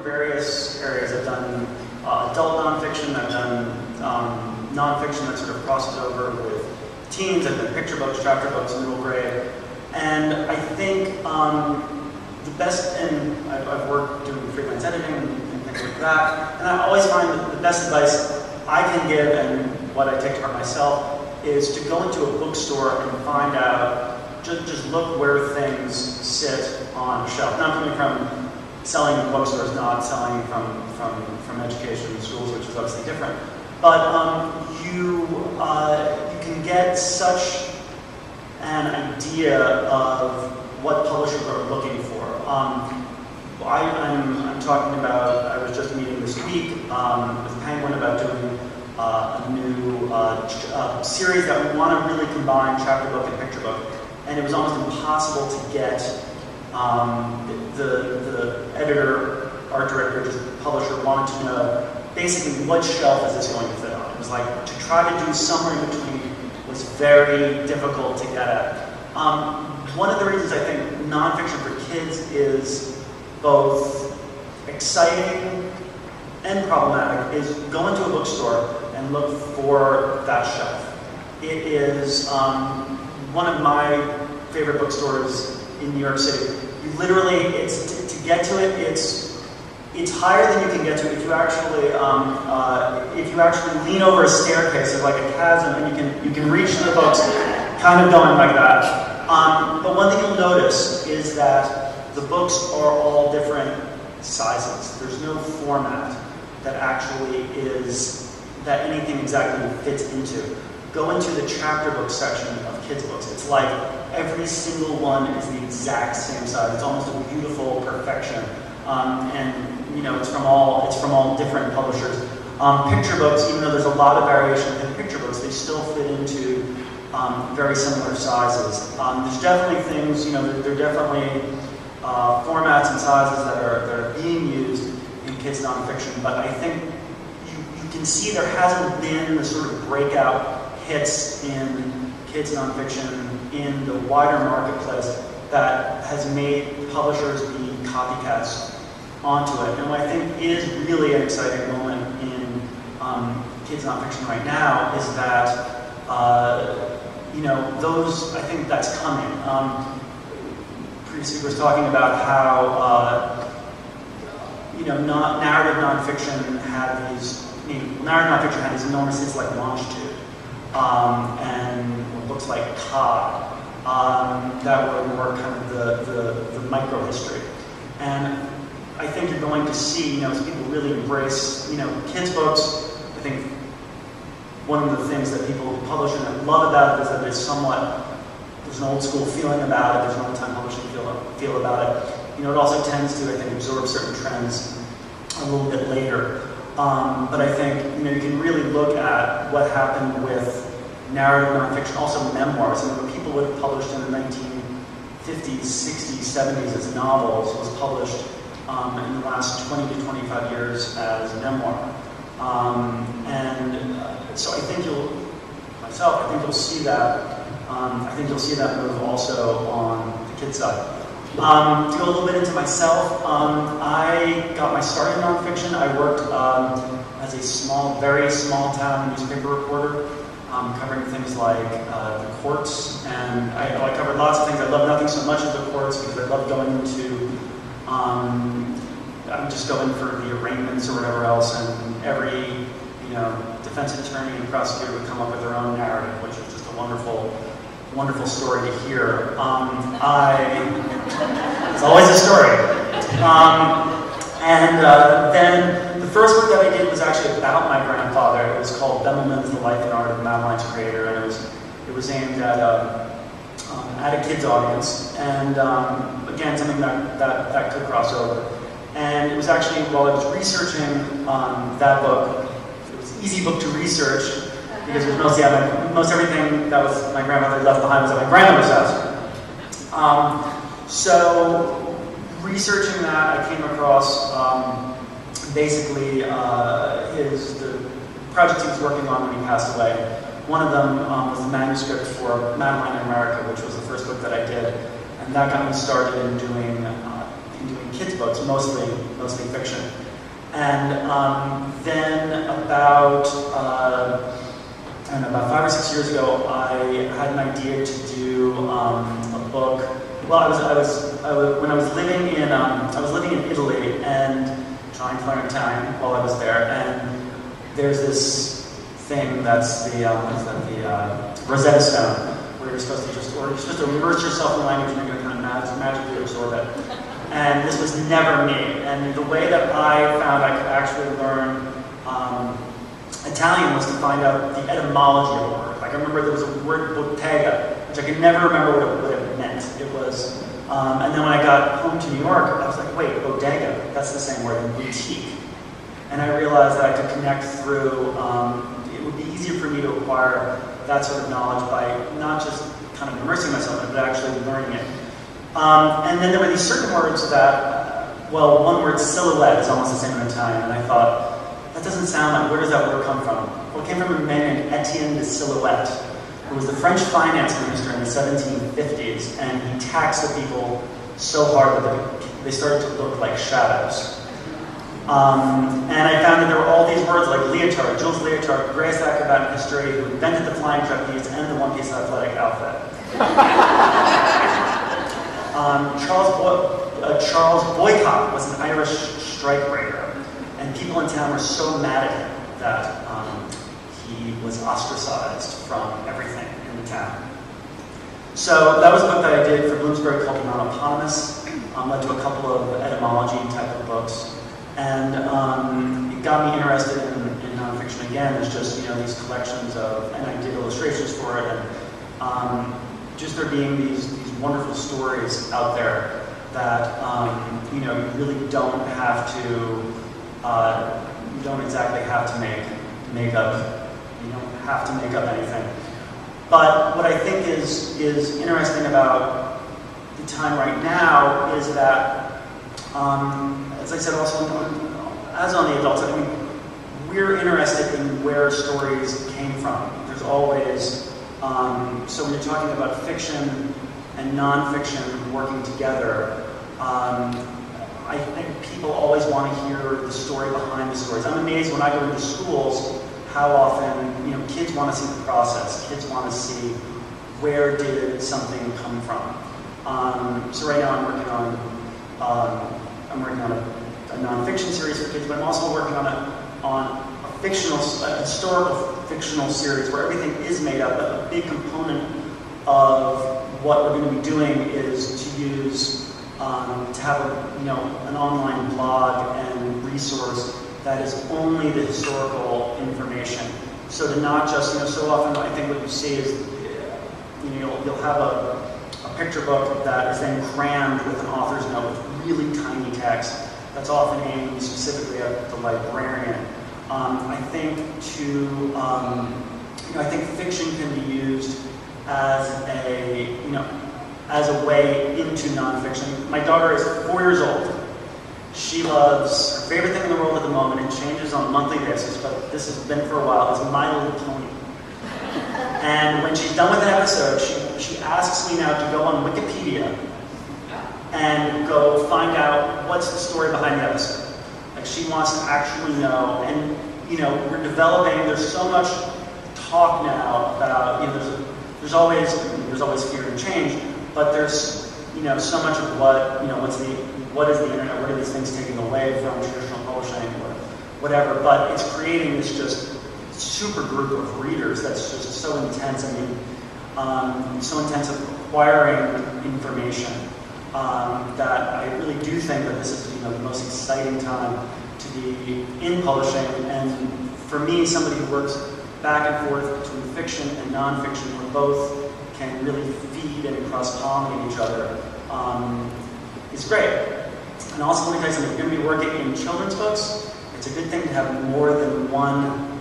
various areas. I've done adult nonfiction, I've done nonfiction that sort of crosses over with teens, I've done picture books, chapter books, middle grade. And I think the best, and I've worked doing freelance editing and things like that, and I always find that the best advice I can give, and what I take to heart myself, is to go into a bookstore and find out, just look where things sit on a shelf. Not coming from selling in bookstores, not selling from education schools, which is obviously different. But you can get such an idea of what publishers are looking for. I'm talking about, I was just meeting this week with Penguin about doing a new series that we want to really combine chapter book and picture book. And it was almost impossible to get the editor, art director, just the publisher wanted to know basically what shelf is this going to fit on. It was like to try to do somewhere in between was very difficult to get at. One of the reasons I think nonfiction for kids is both exciting and problematic is go into a bookstore and look for that shelf. It is one of my favorite bookstores in New York City. You literally, it's to get to it, it's higher than you can get to if you actually lean over a staircase. There's like a chasm, and you can reach the books, kind of going like that. But one thing you'll notice is that the books are all different sizes. There's no format that actually is that anything exactly fits into. Go into the chapter book section of kids' books. It's like every single one is the exact same size. It's almost a beautiful perfection. And you know, it's from all different publishers. Picture books, even though there's a lot of variation within picture books, they still fit into very similar sizes. There's definitely things, you know, there are definitely formats and sizes that are being used in kids nonfiction, but I think you can see there hasn't been the sort of breakout hits in kids nonfiction in the wider marketplace that has made publishers be copycats onto it. And what I think is really an exciting moment in kids nonfiction right now is that you know, I think that's coming. Previous speaker was talking about how you know, narrative nonfiction had these. Narrative nonfiction had these enormous hits like Longitude and books like Cod that were more kind of the micro history. And I think you're going to see, you know, as people really embrace, you know, kids' books. I think one of the things that people who publish and love about it is that there's an old school feeling about it. There's an old time publishing feel about it. You know, it also tends to, I think, absorb certain trends a little bit later. But I think, you know, you can really look at what happened with narrative nonfiction, also memoirs. I mean, what people would have published in the 1950s, 60s, 70s as novels was published in the last 20 to 25 years as memoir. So I think you'll see that. I think you'll see that move also on the kids' side. To go a little bit into myself, I got my start in nonfiction. I worked as a very small town newspaper reporter, covering things like the courts, and I covered lots of things. I love nothing so much as the courts because I love going into, I'm just going for the arraignments or whatever else, and every, you know, defense attorney and prosecutor would come up with their own narrative, which is just a wonderful story to hear. It's always a story. Then the first book that I did was actually about my grandfather. It was called Bemelmans, The Life and Art of Bemelmans Creator, and it was aimed at a kids audience, and again, something that could cross over. And it was actually, while I was researching that book, it was an easy book to research because it was most everything that was my grandmother left behind was at my grandmother's house. So researching that, I came across basically the projects he was working on when he passed away. One of them was the manuscript for Madeline in America, which was the first book that I did, and that got me started in doing doing kids' books, mostly fiction. And then about 5 or 6 years ago, I had an idea to do a book. Well, when I was living in Italy and trying to learn Italian while I was there, and there's this thing that's the Rosetta Stone, where you're supposed to immerse yourself in the language and you're going to kind of magically absorb it. And this was never me. And the way that I found I could actually learn Italian was to find out the etymology of a word. Like I remember there was a word bottega, which I could never remember what it meant. It was, and then when I got home to New York, I was like, wait, bodega, that's the same word, and boutique. And I realized that I could connect through, it would be easier for me to acquire that sort of knowledge by not just kind of immersing myself in it, but actually learning it. And then there were these certain words that, well, one word, silhouette, is almost the same in Italian, and I thought, that doesn't sound like, where does that word come from? Well, it came from a man named Etienne de Silhouette, who was the French finance minister in the 1750s, and he taxed the people so hard that they started to look like shadows. And I found that there were all these words like leotard, Jules Leotard, greatest acrobat in history, who invented the flying trapeze and the one-piece athletic outfit. Charles Boycott was an Irish strikebreaker, and people in town were so mad at him that he was ostracized from everything in the town. So that was a book that I did for Bloomsbury called Non-Eponymous. Led to a couple of etymology type of books. And it got me interested in nonfiction again. There's just, these collections of, and I did illustrations for it, and just there being these wonderful stories out there that, you really don't have to, you don't exactly have to make up, you don't have to make up anything. But what I think is interesting about the time right now is that, as I said also, as on the adults, I mean, we're interested in where stories came from. There's always, so when you're talking about fiction and nonfiction working together, I think people always want to hear the story behind the stories. I'm amazed when I go into schools how often, kids want to see the process. Kids want to see where did something come from. So right now I'm working on a nonfiction series for kids, but I'm also working on a historical fictional series where everything is made up. A big component of what we're going to be doing is to use to have an online blog and resource that is only the historical information. So to not just, so often I think what you see is, you'll have a picture book that is then crammed with an author's note with really tiny text that's often aimed specifically at the librarian. I think I think fiction can be used as a way into nonfiction. My daughter is 4 years old. She loves, her favorite thing in the world at the moment, it changes on a monthly basis, but this has been for a while, is My Little Pony. And when she's done with an episode, she asks me now to go on Wikipedia and go find out what's the story behind the episode. Like, she wants to actually know, and we're developing, there's so much talk now about, there's always fear and change, but there's so much of what what is the internet, what are these things taking away from traditional publishing or whatever, but it's creating this just super group of readers that's just so intense. I mean, so intense of acquiring information that I really do think that this is the most exciting time to be in publishing. And for me, somebody who works back and forth between fiction and nonfiction, where both can really feed and cross-pollinate each other, is great. And also, let me tell you something, if you're going to be working in children's books, it's a good thing to have more than one